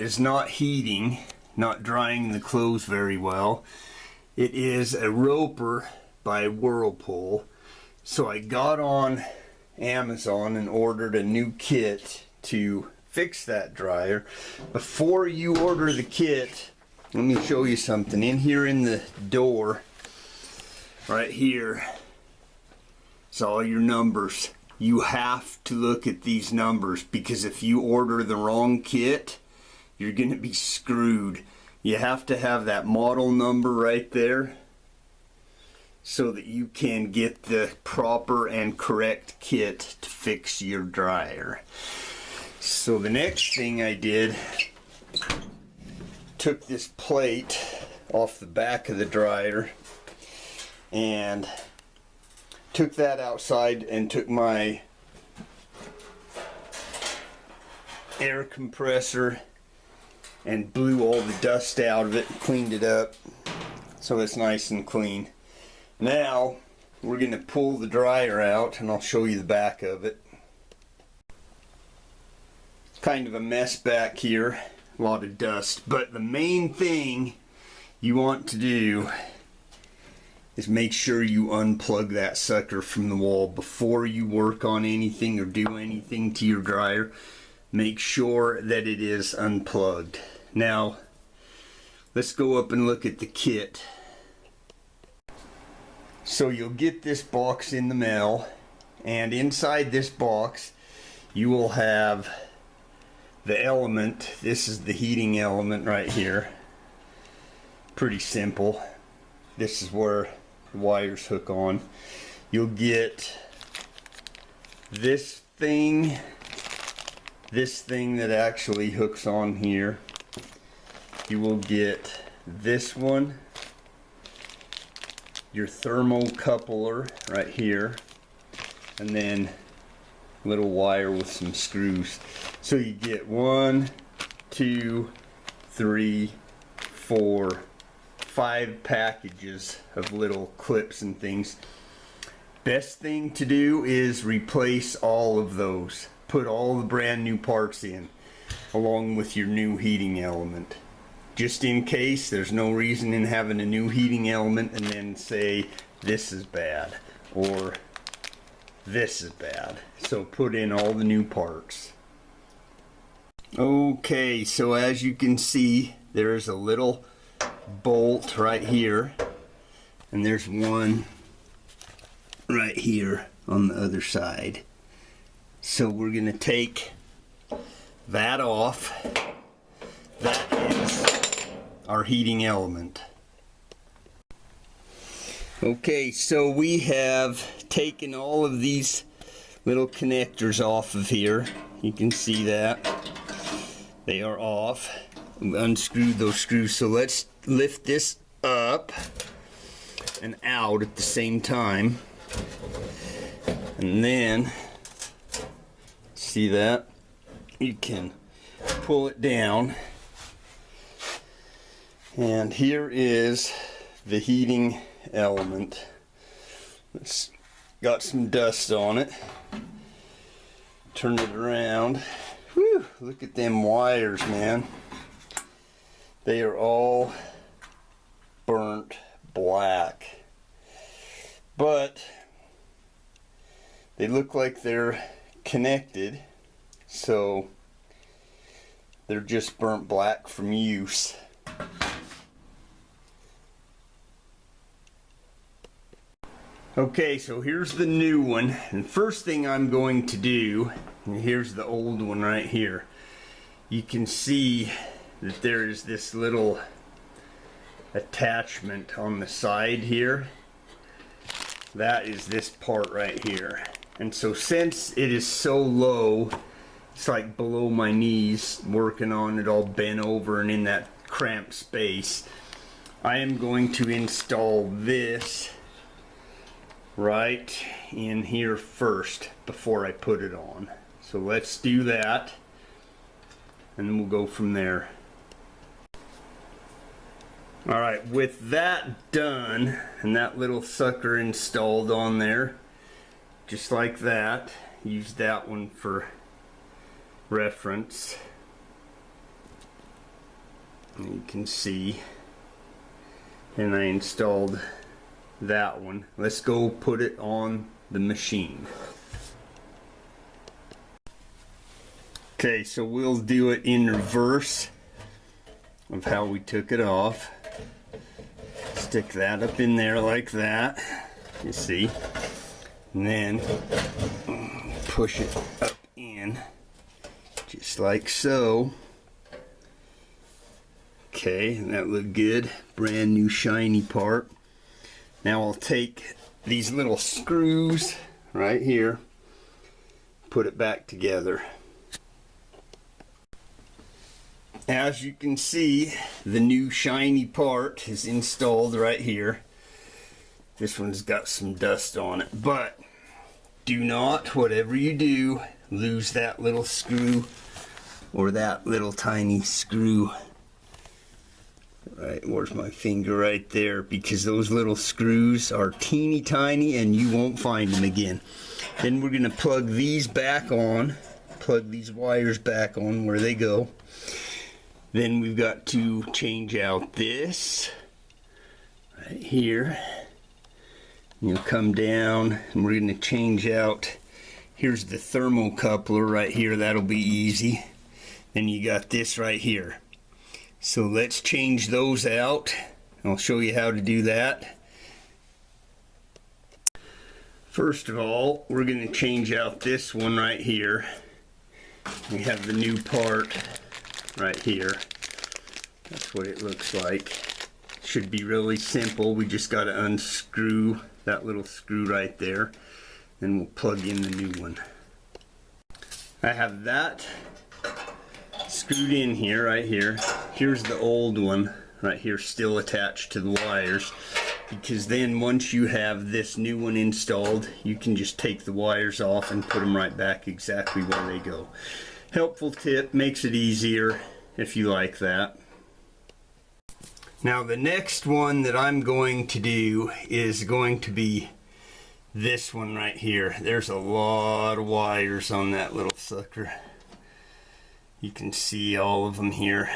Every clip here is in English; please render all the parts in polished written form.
is not heating, not drying the clothes very well. It is a roper by Whirlpool. So I got on Amazon and ordered a new kit to fix that dryer. Before you order the kit, let me show you something. In here in the door, right here, it's all your numbers. You have to look at these numbers, because if you order the wrong kit, you're going to be screwed. You have to have that model number right there so that you can get the proper and correct kit to fix your dryer. So the next thing I did, took this plate off the back of the dryer and took that outside and took my air compressor and blew all the dust out of it and cleaned it up so it's nice and clean. Now we're going to pull the dryer out and I'll show you the back of it. Kind of a mess back here, a lot of dust, but the main thing you want to do is make sure you unplug that sucker from the wall before you work on anything or do anything to your dryer. Make sure that it is unplugged. Now let's go up and look at the kit. So you'll get this box in the mail, and inside this box you will have the element. This is the heating element right here. Pretty simple. This is where the wires hook on. You'll get this thing that actually hooks on here. You will get this one, your thermocoupler right here, and then little wire with some screws. So you get 1, 2, 3, 4, 5 packages of little clips and things. Best thing to do is replace all of those. Put all the brand new parts in along with your new heating element. Just in case, there's no reason in having a new heating element and then say this is bad or this is bad. So put in all the new parts. Okay, so as you can see, there's a little bolt right here, and there's one right here on the other side. So we're going to take that off. That is our heating element. Okay, so we have taken all of these little connectors off of here. You can see that they are off. Unscrewed those screws. So let's lift this up and out at the same time, and then see that you can pull it down, and here is the heating element. It's got some dust on it. Turn it around. Whew, look at them wires, man. They are all burnt black, but they look like they're connected, so they're just burnt black from use. Okay, so here's the new one, and first thing I'm going to do, and here's the old one right here. You can see that there is this little attachment on the side here. That is this part right here. And so since it is so low, it's like below my knees, working on it all bent over and in that cramped space, I am going to install this right in here first before I put it on. So let's do that, and then we'll go from there. Alright, with that done and that little sucker installed on there, just like that, use that one for reference. You can see, and I installed that one. Let's go put it on the machine. Okay, so we'll do it in reverse of how we took it off. Stick that up in there like that, you see, and then push it up in just like so. Okay, that looked good. Brand new shiny part. Now I'll take these little screws right here, put it back together. As you can see, the new shiny part is installed right here. This one's got some dust on it, but do not, whatever you do, lose that little screw or that little tiny screw. Right, where's my finger? Right there, because those little screws are teeny tiny and you won't find them again. Then we're going to plug these back on, plug these wires back on where they go. Then we've got to change out this right here. You'll come down and we're going to change out, here's the thermocoupler right here, that'll be easy. Then you got this right here. So let's change those out. I'll show you how to do that. First of all, we're going to change out this one right here. We have the new part right here. That's what it looks like. Should be really simple. We just got to unscrew that little screw right there. Then we'll plug in the new one. I have that screwed in here, right here. Here's the old one right here, still attached to the wires, because then once you have this new one installed, you can just take the wires off and put them right back exactly where they go. Helpful tip, makes it easier if you like that. Now the next one that I'm going to do is going to be this one right here. There's a lot of wires on that little sucker. You can see all of them here.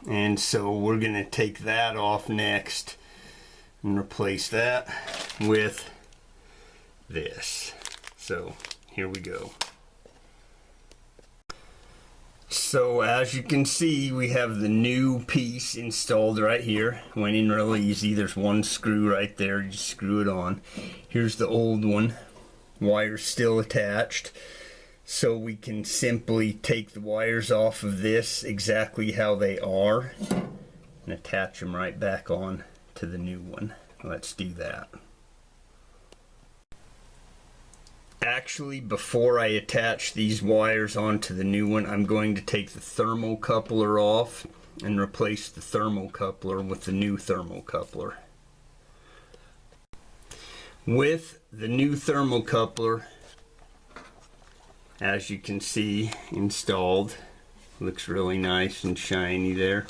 And so we're going to take that off next and replace that with this. So here we go. So as you can see, we have the new piece installed right here. Went in real easy. There's one screw right there. You just screw it on. Here's the old one. Wires still attached. So we can simply take the wires off of this exactly how they are and attach them right back on to the new one. Let's do that. Actually, before I attach these wires onto the new one, I'm going to take the thermocoupler off and replace the thermocoupler with the new thermocoupler. With the new thermocoupler, as you can see, installed, looks really nice and shiny there.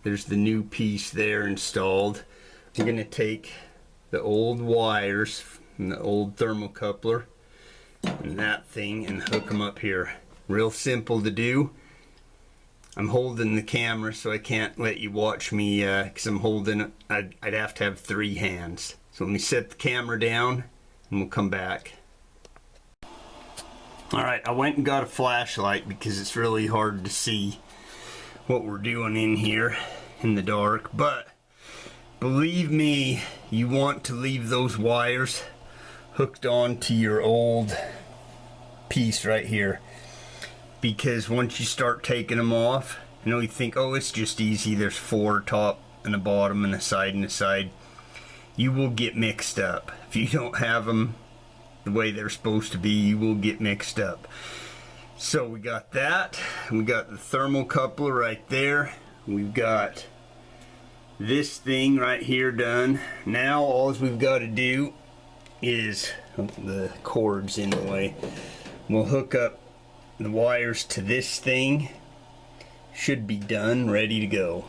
There's the new piece there installed. You're going to take the old wires from the old thermocoupler and that thing and hook them up here. Real simple to do. I'm holding the camera so I can't let you watch me because I'm holding it. I'd have to have 3 hands. So let me set the camera down and we'll come back. Alright, I went and got a flashlight because it's really hard to see what we're doing in here in the dark, but believe me, you want to leave those wires hooked on to your old piece right here, because once you start taking them off, you know, you think, oh, it's just easy, there's 4 top and a bottom and a side, you will get mixed up. If you don't have them the way they're supposed to be, you will get mixed up. So we got that, we got the thermocoupler right there, we've got this thing right here done. Now all we've got to do is, the cord's in the way, we'll hook up the wires to this thing. Should be done, ready to go.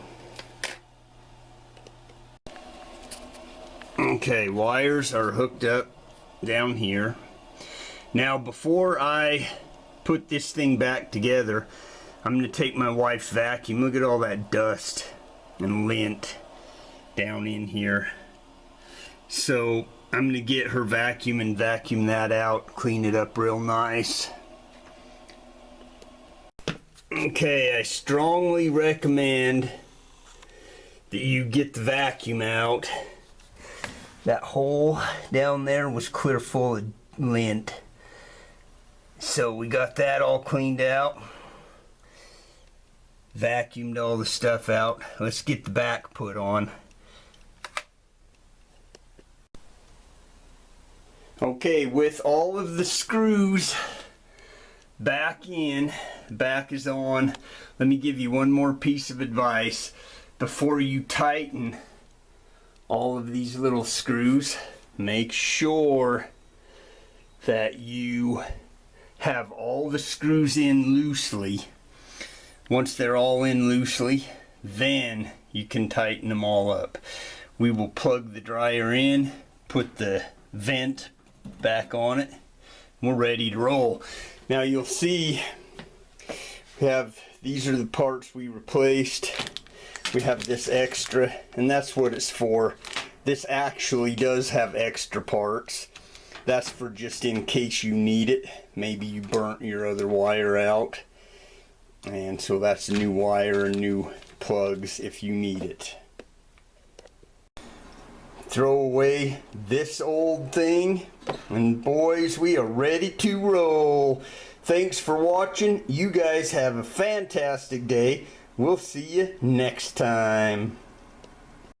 Okay, wires are hooked up down here. Now before I put this thing back together, I'm going to take my wife's vacuum. Look at all that dust and lint down in here. So I'm going to get her vacuum and vacuum that out, clean it up real nice. Okay, I strongly recommend that you get the vacuum out. That hole down there was clear full of lint. So we got that all cleaned out. Vacuumed all the stuff out. Let's get the back put on. Okay, with all of the screws back in, back is on, let me give you one more piece of advice. Before you tighten all of these little screws, make sure that you have all the screws in loosely. Once they're all in loosely, then you can tighten them all up. We will plug the dryer in, put the vent back on it, and we're ready to roll. Now you'll see these are the parts we replaced. We have this extra, and that's what it's for. This actually does have extra parts. That's for just in case you need it. Maybe you burnt your other wire out. And so that's new wire and new plugs if you need it. Throw away this old thing, and boys, we are ready to roll. Thanks for watching. You guys have a fantastic day. We'll see you next time.